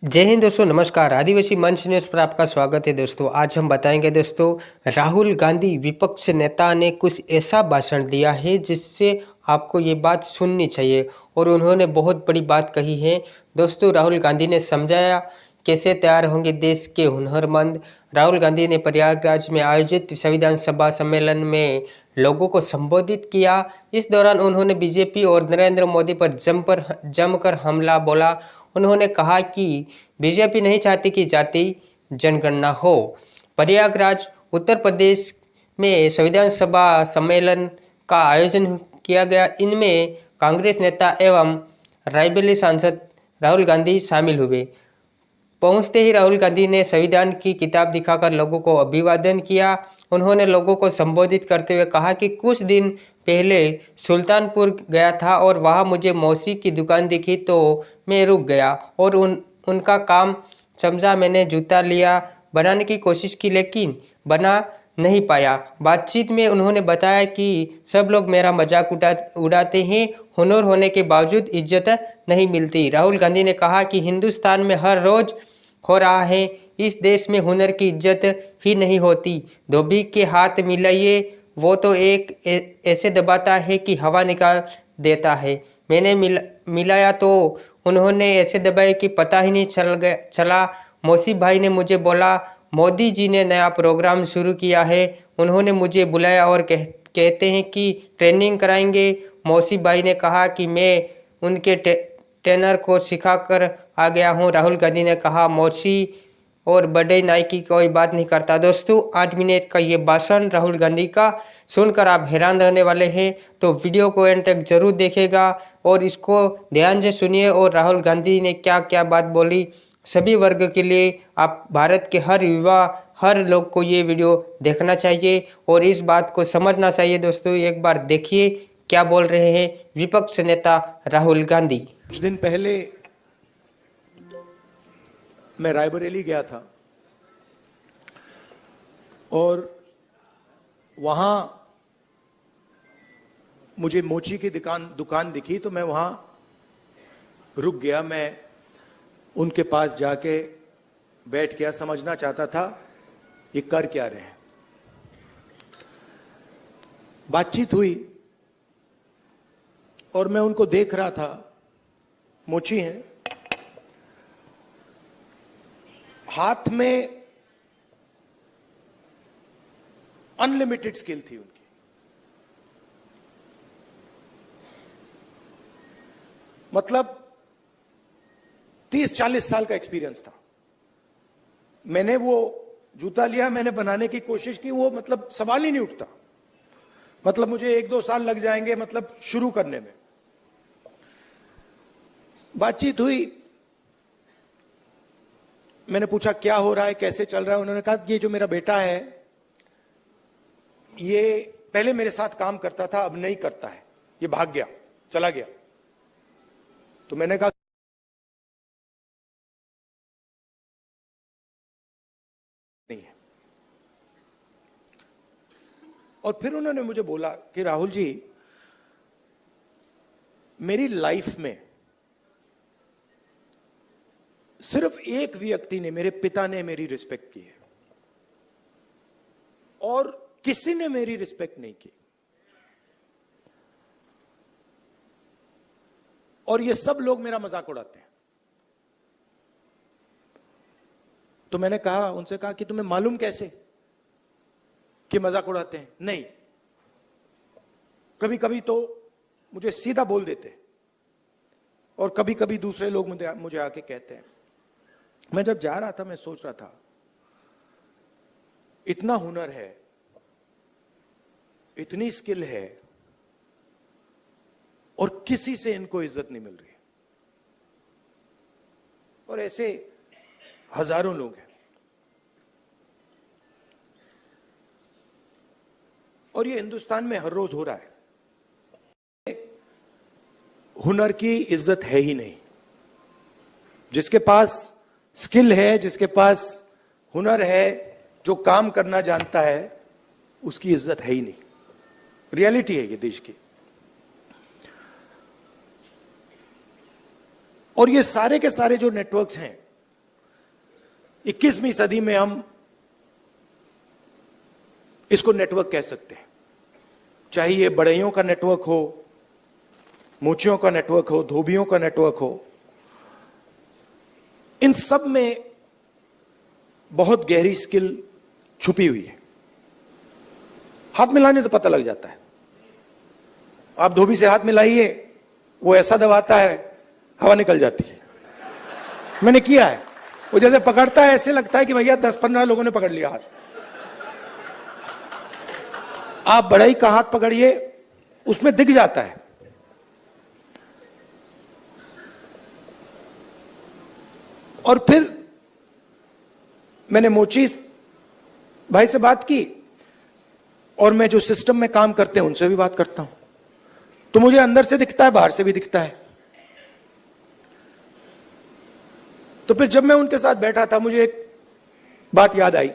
जय हिंद दोस्तों, नमस्कार। आदिवासी मंच न्यूज़ पर आपका स्वागत है दोस्तों। आज हम बताएंगे दोस्तों, राहुल गांधी विपक्ष नेता ने कुछ ऐसा भाषण दिया है जिससे आपको ये बात सुननी चाहिए और उन्होंने बहुत बड़ी बात कही है। दोस्तों, राहुल गांधी ने समझाया कैसे तैयार होंगे देश के हुनरमंद। राहुल गांधी ने प्रयागराज में आयोजित संविधान सभा सम्मेलन में लोगों को संबोधित किया। इस दौरान उन्होंने बीजेपी और नरेंद्र मोदी पर जमकर हमला बोला। उन्होंने कहा कि बीजेपी नहीं चाहती कि जाति जनगणना हो। प्रयागराज उत्तर प्रदेश में संविधान सभा सम्मेलन का आयोजन किया गया। इनमें कांग्रेस नेता एवं रायबरेली सांसद राहुल गांधी शामिल हुए। पहुंचते ही राहुल गांधी ने संविधान की किताब दिखाकर लोगों को अभिवादन किया। उन्होंने लोगों को संबोधित करते हुए कहा कि कुछ दिन पहले सुल्तानपुर गया था और वहां मुझे मौसी की दुकान दिखी तो मैं रुक गया और उनका काम समझा। मैंने जूता लिया, बनाने की कोशिश की लेकिन बना नहीं पाया। बातचीत में उन्होंने बताया कि सब लोग मेरा मजाक उड़ाते हैं, हुनर होने के बावजूद इज्जत नहीं मिलती। राहुल गांधी ने कहा कि हिंदुस्तान में हर रोज हो रहा है, इस देश में हुनर की इज्जत ही नहीं होती। धोबी के हाथ मिलाइए, वो तो एक ऐसे दबाता है कि हवा निकाल देता है। मैंने मिलाया तो उन्होंने ऐसे दबाए कि पता ही नहीं चला। मौसी भाई ने मुझे बोला, मोदी जी ने नया प्रोग्राम शुरू किया है। उन्होंने मुझे बुलाया और कहते हैं कि ट्रेनिंग कराएंगे। मौसी भाई ने कहा कि मैं उनके ट्रेनर को सिखा कर आ गया हूँ। राहुल गांधी ने कहा, मौसी और बड़े नाई की कोई बात नहीं करता। दोस्तों, 8 मिनट का ये भाषण राहुल गांधी का सुनकर आप हैरान रहने वाले हैं, तो वीडियो को एंड तक जरूर देखेगा और इसको ध्यान से सुनिए। और राहुल गांधी ने क्या क्या बात बोली, सभी वर्ग के लिए, आप भारत के हर युवा, हर लोग को ये वीडियो देखना चाहिए और इस बात को समझना चाहिए। दोस्तों, एक बार देखिए क्या बोल रहे हैं विपक्ष नेता राहुल गांधी। कुछ दिन पहले मैं रायबरेली गया था और वहां मुझे मोची की दुकान दिखी तो मैं वहां रुक गया। मैं उनके पास जाके बैठ गया, समझना चाहता था ये कर क्या रहे हैं। बातचीत हुई और मैं उनको देख रहा था। मोची हैं, हाथ में अनलिमिटेड स्किल थी उनकी। मतलब 30-40 साल का एक्सपीरियंस था। मैंने वो जूता लिया, मैंने बनाने की कोशिश की, वो मतलब सवाल ही नहीं उठता। मतलब मुझे 1-2 साल लग जाएंगे मतलब शुरू करने में। बातचीत हुई, मैंने पूछा क्या हो रहा है, कैसे चल रहा है। उन्होंने कहा ये जो मेरा बेटा है ये पहले मेरे साथ काम करता था, अब नहीं करता है, ये भाग गया, चला गया। तो मैंने कहा नहीं है। और फिर उन्होंने मुझे बोला कि राहुल जी, मेरी लाइफ में सिर्फ एक व्यक्ति ने, मेरे पिता ने मेरी रिस्पेक्ट की है और किसी ने मेरी रिस्पेक्ट नहीं की। और ये सब लोग मेरा मजाक उड़ाते हैं। तो मैंने कहा, उनसे कहा कि तुम्हें मालूम कैसे कि मजाक उड़ाते हैं? नहीं, कभी कभी तो मुझे सीधा बोल देते और कभी कभी दूसरे लोग मुझे आके कहते हैं। मैं जब जा रहा था मैं सोच रहा था, इतना हुनर है, इतनी स्किल है और किसी से इनको इज्जत नहीं मिल रही। और ऐसे हजारों लोग हैं और ये हिंदुस्तान में हर रोज हो रहा है। हुनर की इज्जत है ही नहीं। जिसके पास स्किल है, जिसके पास हुनर है, जो काम करना जानता है, उसकी इज्जत है ही नहीं। रियलिटी है ये देश की। और ये सारे के सारे जो नेटवर्क्स हैं, 21वीं सदी में हम इसको नेटवर्क कह सकते हैं, चाहे ये बढ़इयों का नेटवर्क हो, मोचियों का नेटवर्क हो, धोबियों का नेटवर्क हो, इन सब में बहुत गहरी स्किल छुपी हुई है। हाथ मिलाने से पता लग जाता है। आप धोबी से हाथ मिलाइए, वो ऐसा दबाता है हवा निकल जाती है। मैंने किया है। वो जैसे पकड़ता है ऐसे लगता है कि भैया 10-15 लोगों ने पकड़ लिया हाथ। आप बढ़ई का हाथ पकड़िए, उसमें दिख जाता है। और फिर मैंने मोची भाई से बात की, और मैं जो सिस्टम में काम करते हैं उनसे भी बात करता हूं, तो मुझे अंदर से दिखता है, बाहर से भी दिखता है। तो फिर जब मैं उनके साथ बैठा था, मुझे एक बात याद आई।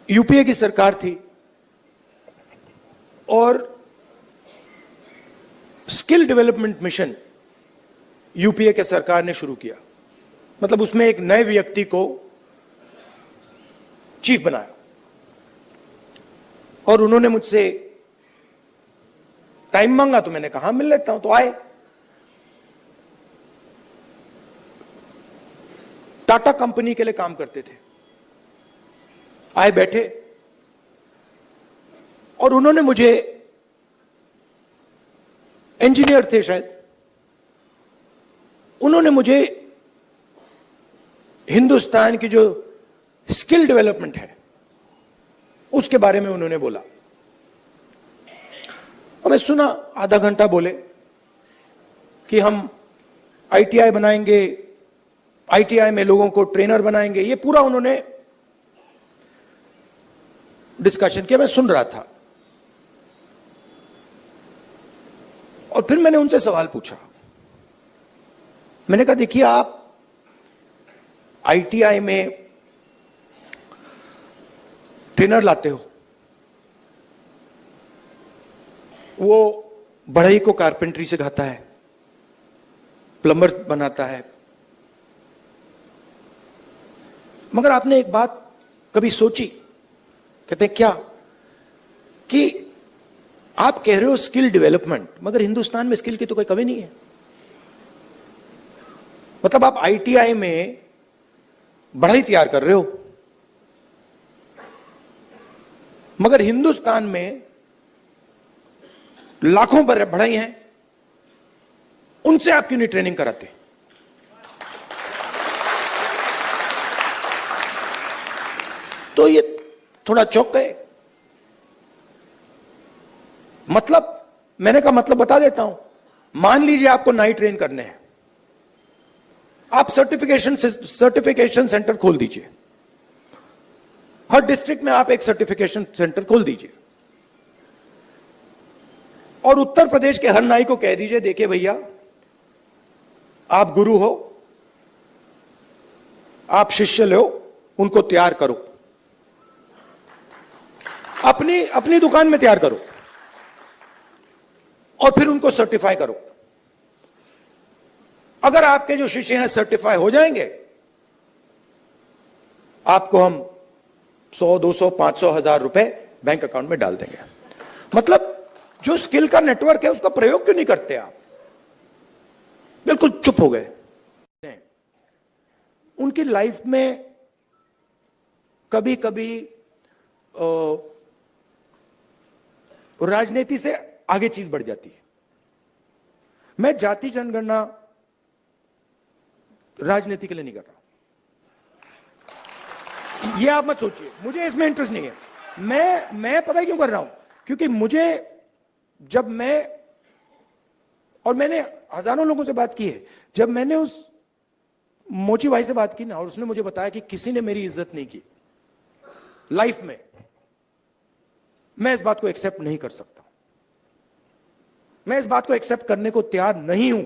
यूपीए की सरकार थी और स्किल डेवलपमेंट मिशन यूपीए के सरकार ने शुरू किया। मतलब उसमें एक नए व्यक्ति को चीफ बनाया, और उन्होंने मुझसे टाइम मांगा, तो मैंने कहा मिल लेता हूं। तो आए, टाटा कंपनी के लिए काम करते थे। आए, बैठे, और उन्होंने मुझे, इंजीनियर थे शायद, उन्होंने मुझे हिंदुस्तान की जो स्किल डेवलपमेंट है उसके बारे में उन्होंने बोला। और मैं सुना, आधा घंटा बोले कि हम आईटीआई बनाएंगे, आईटीआई में लोगों को ट्रेनर बनाएंगे। ये पूरा उन्होंने डिस्कशन किया, मैं सुन रहा था। और फिर मैंने उनसे सवाल पूछा। मैंने कहा, देखिए आप आईटीआई में ट्रेनर लाते हो, वो बढ़ई को कारपेंटरी सिखाता है, प्लम्बर बनाता है, मगर आपने एक बात कभी सोची? कहते हैं क्या? कि आप कह रहे हो स्किल डेवलपमेंट, मगर हिंदुस्तान में स्किल की तो कोई कमी नहीं है। मतलब आप आईटीआई में बढ़ई तैयार कर रहे हो, मगर हिंदुस्तान में लाखों पर बढ़ई हैं, उनसे आप क्यों नहीं ट्रेनिंग कराते? तो ये थोड़ा चौंक गए। मतलब, मैंने कहा मतलब बता देता हूं। मान लीजिए आपको नाई ट्रेन करने हैं, आप सर्टिफिकेशन सेंटर खोल दीजिए। हर डिस्ट्रिक्ट में आप एक सर्टिफिकेशन सेंटर खोल दीजिए, और उत्तर प्रदेश के हर नाई को कह दीजिए, देखिए भैया आप गुरु हो, आप शिष्य लो, उनको तैयार करो, अपनी दुकान में तैयार करो, और फिर उनको सर्टिफाई करो। अगर आपके जो शिष्य हैं सर्टिफाई हो जाएंगे, आपको हम 100, 200, 500, 1000 रुपए बैंक अकाउंट में डाल देंगे। मतलब जो स्किल का नेटवर्क है उसका प्रयोग क्यों नहीं करते आप? बिल्कुल चुप हो गए। उनकी लाइफ में कभी कभी राजनीति से आगे चीज बढ़ जाती है। मैं जाति जनगणना राजनीति के लिए नहीं कर रहा, ये आप मत सोचिए, मुझे इसमें इंटरेस्ट नहीं है। मैं पता है क्यों कर रहा हूं? क्योंकि मुझे, जब मैंने हजारों लोगों से बात की है, जब मैंने उस मोची भाई से बात की ना, और उसने मुझे बताया कि किसी ने मेरी इज्जत नहीं की लाइफ में, मैं इस बात को एक्सेप्ट नहीं कर सकता। मैं इस बात को एक्सेप्ट करने को तैयार नहीं हूं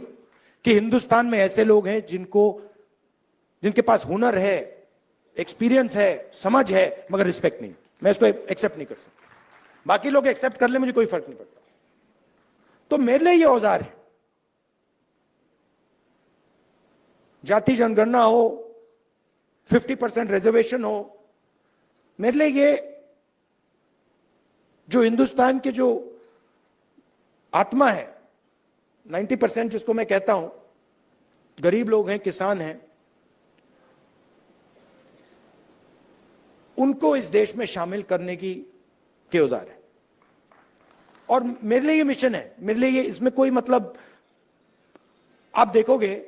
कि हिंदुस्तान में ऐसे लोग हैं जिनके पास हुनर है, एक्सपीरियंस है, समझ है, मगर रिस्पेक्ट नहीं। मैं इसको एक्सेप्ट नहीं कर सकता। बाकी लोग एक्सेप्ट कर ले, मुझे कोई फर्क नहीं पड़ता। तो मेरे लिए ये औजार है। जाति जनगणना हो, 50% रिजर्वेशन हो। मेरे लिए ये जो हिंदुस्तान के जो आत्मा है, 90% जिसको मैं कहता हूं, गरीब लोग हैं, किसान हैं, उनको इस देश में शामिल करने की के औजार है। और मेरे लिए ये मिशन है, मेरे लिए ये, इसमें कोई मतलब, आप देखोगे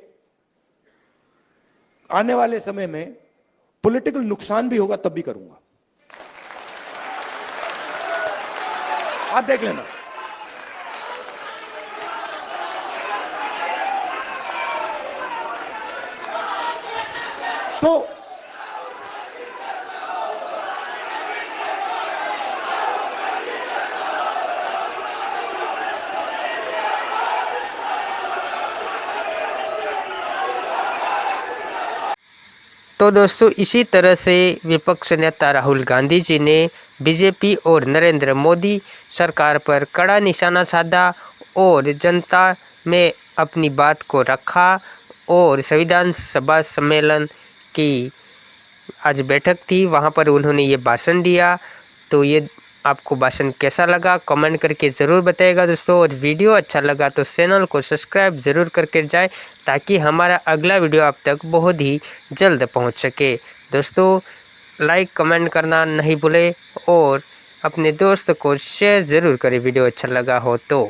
आने वाले समय में पॉलिटिकल नुकसान भी होगा तब भी करूंगा, आप देख लेना। तो तो दोस्तों इसी तरह से विपक्ष नेता राहुल गांधी जी ने बीजेपी और नरेंद्र मोदी सरकार पर कड़ा निशाना साधा और जनता में अपनी बात को रखा। और संविधान सभा सम्मेलन की आज बैठक थी, वहां पर उन्होंने ये भाषण दिया। तो ये आपको भाषण कैसा लगा कमेंट करके ज़रूर बताइएगा दोस्तों। और वीडियो अच्छा लगा तो चैनल को सब्सक्राइब ज़रूर करके जाए, ताकि हमारा अगला वीडियो आप तक बहुत ही जल्द पहुंच सके। दोस्तों लाइक कमेंट करना नहीं भूलें और अपने दोस्त को शेयर ज़रूर करें वीडियो अच्छा लगा हो तो।